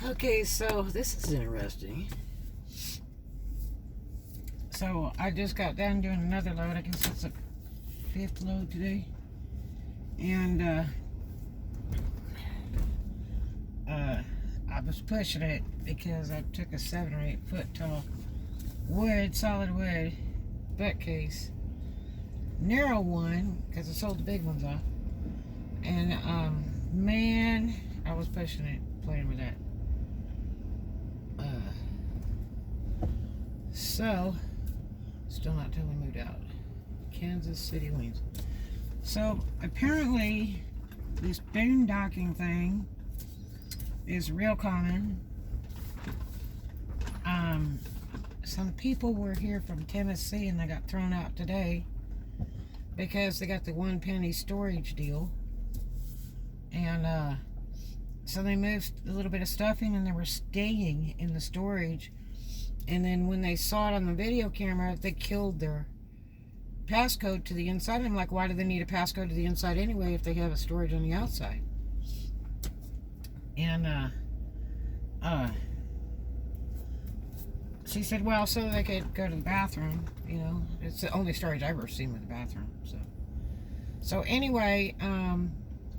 Okay, so this is interesting. So I just got done doing another load. I guess it's a 5th load today. And I was pushing it because I took a 7 or 8 foot tall wood, solid wood bookcase. Narrow one, because I sold the big ones off. And man, I was pushing it, playing with that. So, still not totally moved out. Kansas City wings. So, apparently, this boondocking thing is real common. Some people were here from Tennessee and they got thrown out today because they got the 1 penny storage deal. And so they moved a little bit of stuff in and they were staying in the storage. And then when they saw it on the video camera, they killed their passcode to the inside. I'm like, why do they need a passcode to the inside anyway if they have a storage on the outside? And she said, well, so they could go to the bathroom, you know. It's the only storage I've ever seen with a bathroom. So anyway,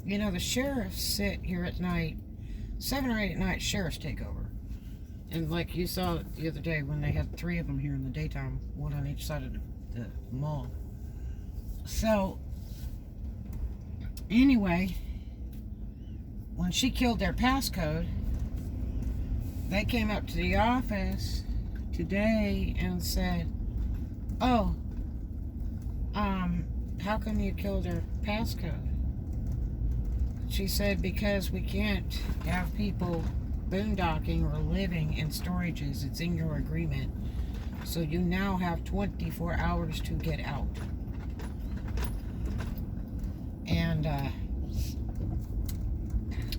you know, the sheriffs sit here at night, 7 or 8 at night, sheriffs take over. And like you saw the other day when they had 3 of them here in the daytime, 1 on each side of the mall. So, anyway, when she killed their passcode, they came up to the office today and said, oh, how come you killed their passcode? She said, because we can't have people boondocking or living in storages. It's in your agreement. So you now have 24 hours to get out. And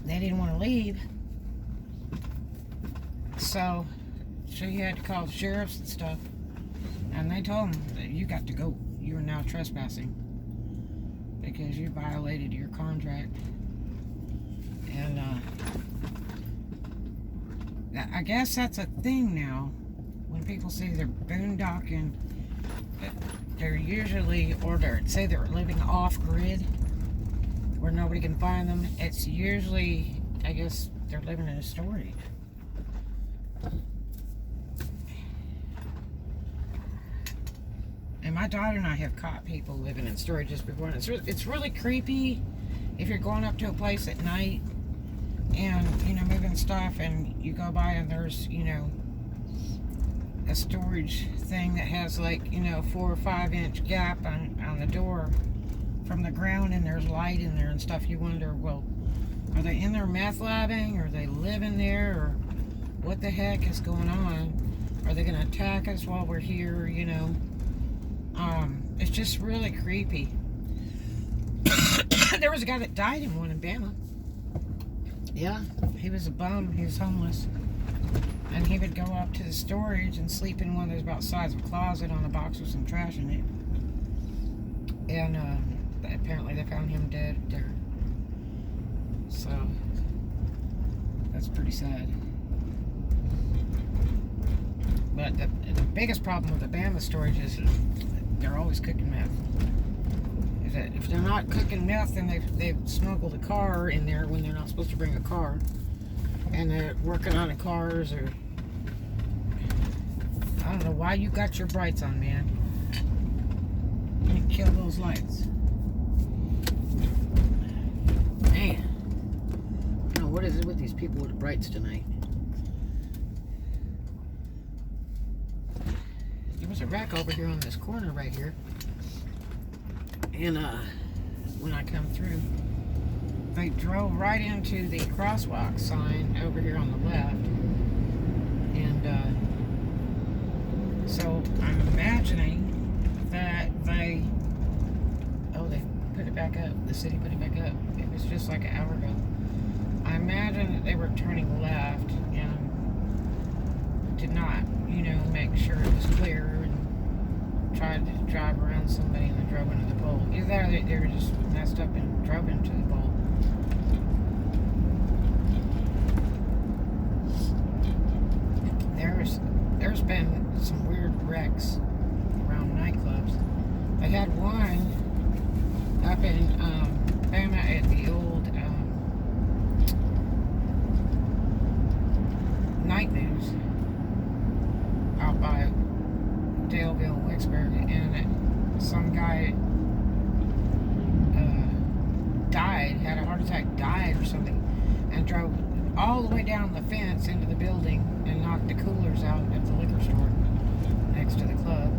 they didn't want to leave. So she had to call the sheriffs and stuff. And they told them that you got to go. You're now trespassing. Because you violated your contract. And I guess that's a thing now. When people say they're boondocking, they're usually, or say they're living off-grid, where nobody can find them. It's usually, I guess, they're living in a storage. And my daughter and I have caught people living in storages before, and it's really creepy if you're going up to a place at night and, you know, moving stuff, and you go by and there's, you know, a storage thing that has like, you know, 4 or 5 inch gap on the door from the ground, and there's light in there and stuff. You wonder, well, are they in there meth labbing? Are they living there? Or what the heck is going on? Are they going to attack us while we're here, you know? It's just really creepy. There was a guy that died in one in Bama. Yeah, he was a bum. He was homeless. And he would go up to the storage and sleep in one of those about the size of a closet on a box with some trash in it. And apparently they found him dead there. So, that's pretty sad. But the biggest problem with the Bama storage is they're always cooking meth. If they're not cooking meth, then they've smuggled a car in there when they're not supposed to bring a car. And they're working on the cars, or I don't know why you got your brights on, man. You kill those lights. Man. I don't know, what is it with these people with the brights tonight? There was a wreck over here on this corner right here. And when I come through, they drove right into the crosswalk sign over here on the left. And so I'm imagining that they put it back up. The city put it back up. It was just like an hour ago. I imagine that they were turning left and did not, you know, make sure it was clear, and tried to drive around somebody and then drove into the pole. Either that or they were just messed up and drove into the pole. Meadows out by Daleville, Wicksburg, and some guy died, had a heart attack, died or something, and drove all the way down the fence into the building and knocked the coolers out at the liquor store next to the club.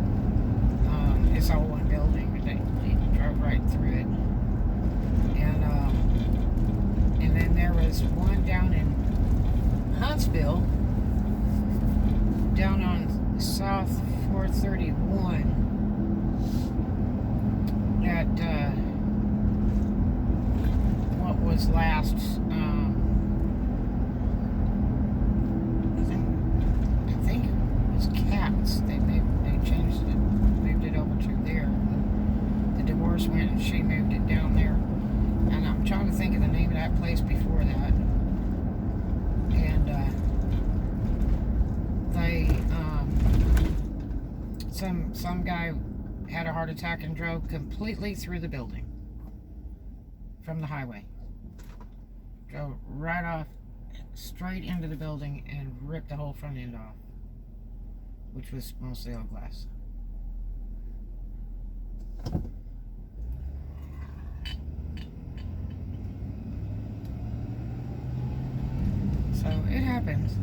It's all one building, but he drove right through it. And then there was one down in Huntsville, down on South 431, that what was last, I think it was Cats. They changed it, moved it over to there. The divorce went and she moved it down there. And I'm trying to think of the name of that place before that. And some guy had a heart attack and drove completely through the building from the highway. Drove right off, straight into the building, and ripped the whole front end off, which was mostly all glass. So it happens.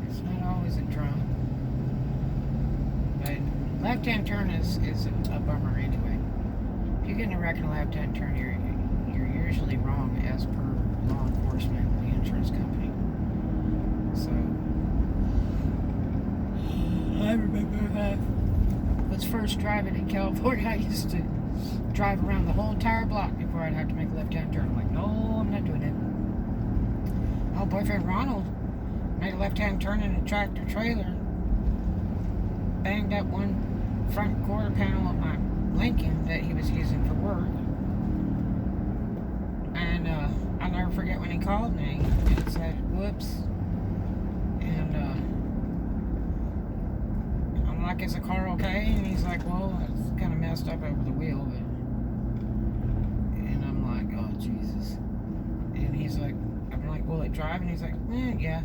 It's not always a drum. But left-hand turn is a bummer anyway. If you get in a wreck in a left-hand turn, you're usually wrong as per law enforcement and the insurance company. So I remember I was first driving in California. I used to drive around the whole entire block before I'd have to make a left-hand turn. I'm like, no, I'm not doing it. Oh, boyfriend Ronald made a left-hand turn in a tractor trailer, banged up one front quarter panel of my Lincoln that he was using for work, and I'll never forget when he called me and said, whoops, and I'm like, is the car okay? And he's like, well, it's kind of messed up over the wheel, but, and I'm like, oh, Jesus. And he's like, I'm like, will it drive? And he's like, yeah.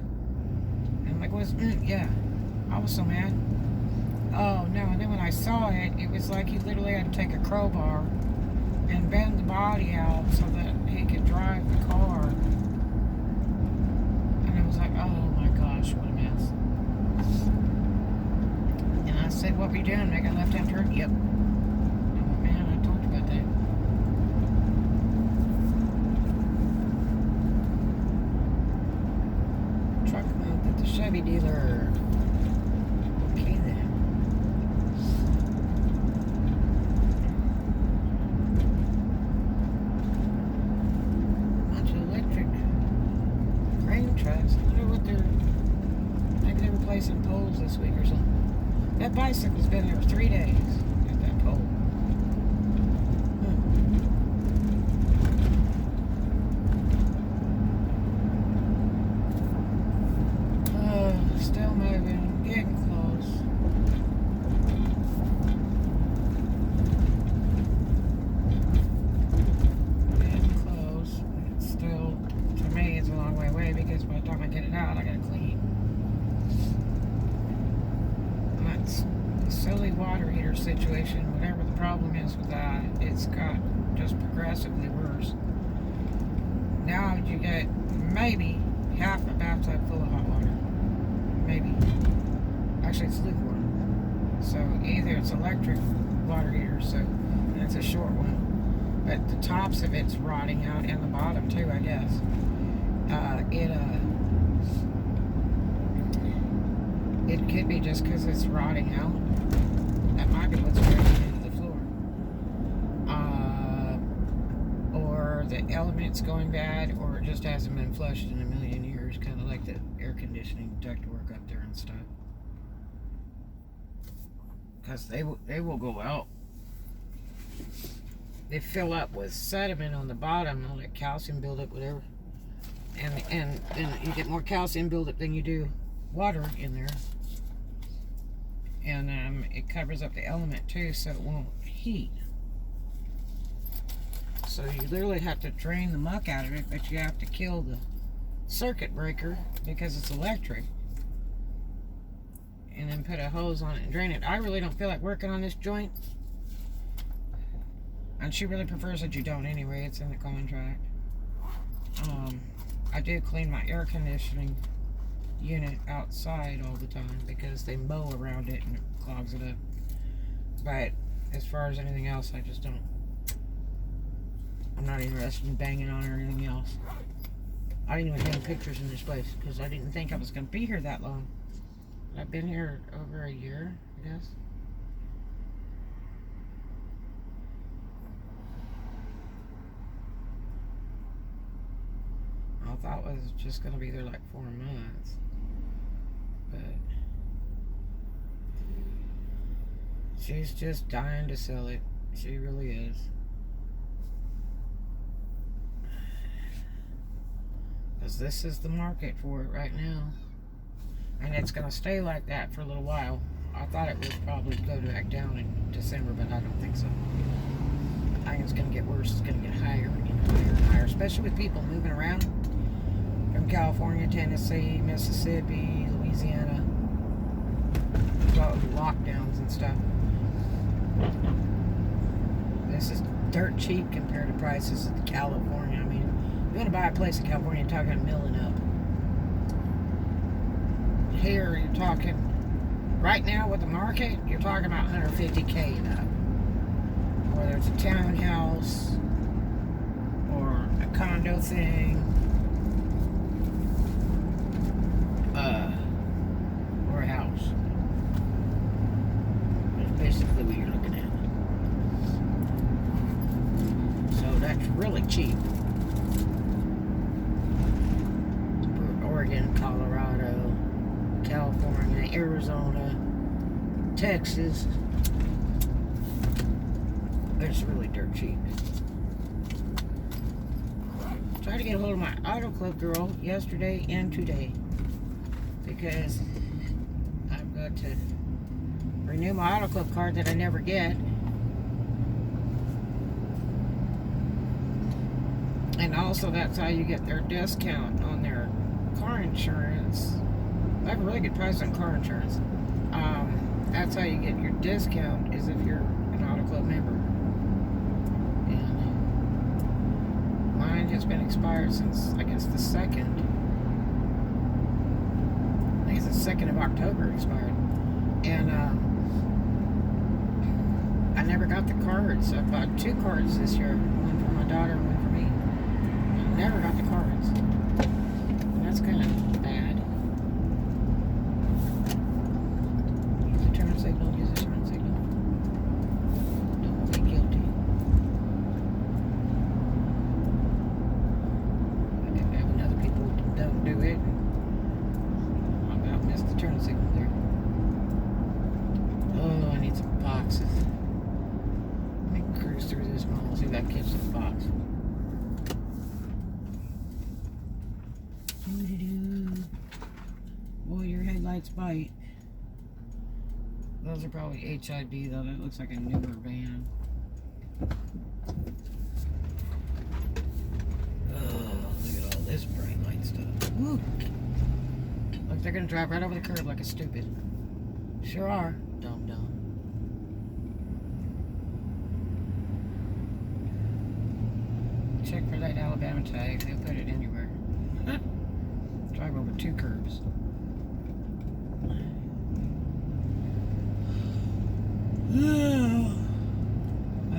And I'm like, yeah. I was so mad. Oh, no. And then when I saw it, it was like he literally had to take a crowbar and bend the body out so that he could drive the car. And I was like, oh my gosh, what a mess. And I said, what were you doing? Making a left-hand turn? Yep. I'm like, man, I told you about that. Truck mount at the Chevy dealer. Okay then. Bunch of electric crane trucks. I wonder what maybe they're replacing poles this week or something. That bicycle's been there for 3 days at that pole. Still moving, getting close. Getting close. It's still, to me, it's a long way away because by the time I get it out, I gotta clean. That's the silly water heater situation. Whatever the problem is with that, it's got just progressively worse. Now you get maybe half a bathtub full of hot water. Maybe. Actually, it's lukewarm. So either it's electric water heater, and it's a short one, but the tops of it's rotting out, and the bottom too, I guess. It could be just because it's rotting out. That might be what's breaking into the floor. Or the element's going bad, or it just hasn't been flushed in a million years, kind of like the air conditioning ductwork up there and stuff. Because they will go out. They fill up with sediment on the bottom, all that calcium buildup, whatever. And then you get more calcium buildup than you do water in there. And it covers up the element too, so it won't heat. So you literally have to drain the muck out of it, but you have to kill circuit breaker because it's electric, and then put a hose on it and drain it. I really don't feel like working on this joint, and she really prefers that you don't anyway. It's in the contract. I do clean my air conditioning unit outside all the time because they mow around it and it clogs it up. But as far as anything else, I just don't. I'm not interested in banging on it or anything else. I didn't even take pictures in this place because I didn't think I was going to be here that long. I've been here over a year, I guess. I thought it was just going to be there like 4 months. But she's just dying to sell it. She really is. Because this is the market for it right now. And it's going to stay like that for a little while. I thought it would probably go back down in December, but I don't think so. I think it's going to get worse. It's going to get higher and higher and higher, especially with people moving around from California, Tennessee, Mississippi, Louisiana. Lockdowns and stuff. This is dirt cheap compared to prices in California. I mean, you want to buy a place in California, you're talking a million up. Here, you're talking, right now with the market, you're talking about $150K and up. Whether it's a townhouse or a condo thing, or a house. That's basically what you're looking at. So that's really cheap. Oregon, Colorado, California, Arizona, Texas. It's really dirt cheap. Tried to get a hold of my auto club girl yesterday and today because I've got to renew my auto club card that I never get. And also that's how you get their discount on their car insurance. I have a really good price on car insurance. That's how you get your discount, is if you're an auto club member. And mine has been expired since, I guess, the 2nd. I think it's the 2nd of October expired. And I never got the cards. I bought 2 cards this year. One for my daughter and one for me. I never got the cards. And that's kind of bad. Signal, use the turn signal. Don't be guilty. I didn't have other people who don't do it. I about missed the turn signal there. Oh, I need some boxes. Let me cruise through this mall and see if I can catch some box. Boy, your headlights bite. Those are probably HID though. That looks like a newer van. Oh, look at all this bright light stuff. Woo. Look, they're gonna drive right over the curb like a stupid. Sure are. Dumb. Check for that Alabama tag. They'll put it anywhere. Drive over 2 curbs. I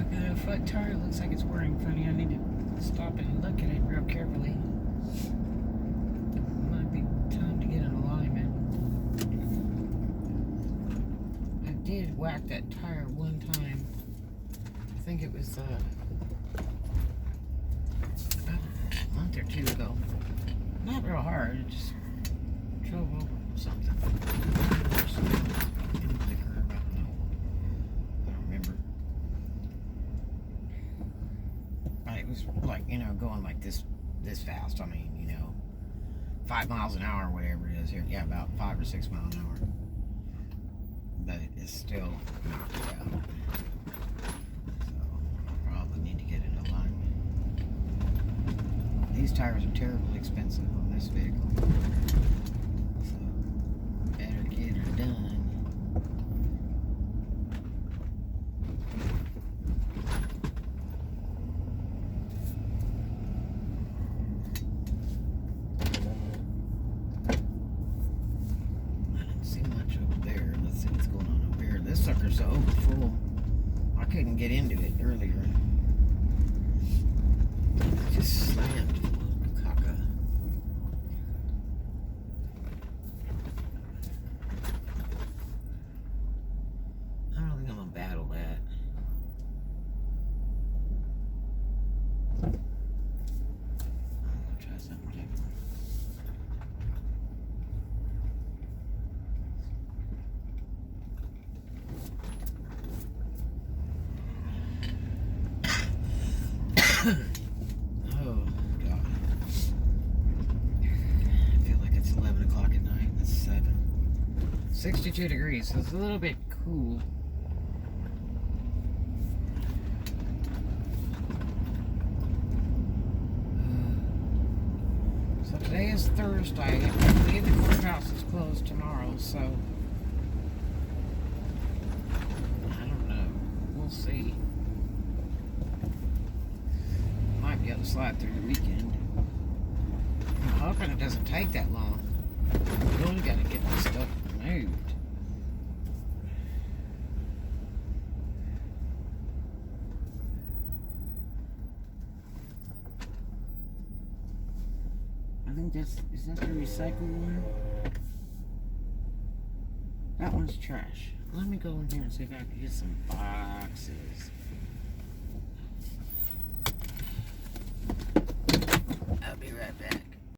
got a flat tire. It looks like it's wearing funny. I need to stop and look at it real carefully. Might be time to get an alignment. I did whack that tire one time. I think it was about a month or 2 ago. Not real hard. It just drove over something. It was like, going like this fast. I mean, 5 miles an hour or whatever it is here. Yeah, about 5 or 6 miles an hour. But it's still knocked it out. So I'll probably need to get an alignment. These tires are terribly expensive on this vehicle. So, better get her done. This sucker's so full. I couldn't get into it earlier. It just slammed. Caca. I don't think I'm gonna battle that. I'm gonna try something different. Oh, God. I feel like it's 11 o'clock at night. It's 7. 62 degrees, so it's a little bit cool. So today is Thursday. I believe the courthouse is closed tomorrow, so I don't know. We'll see. Might be able to slide through the weekend. I'm hoping it doesn't take that long. We really got to get this stuff moved. I think is that the recycle one? That one's trash. Let me go in here and see if I can get some boxes.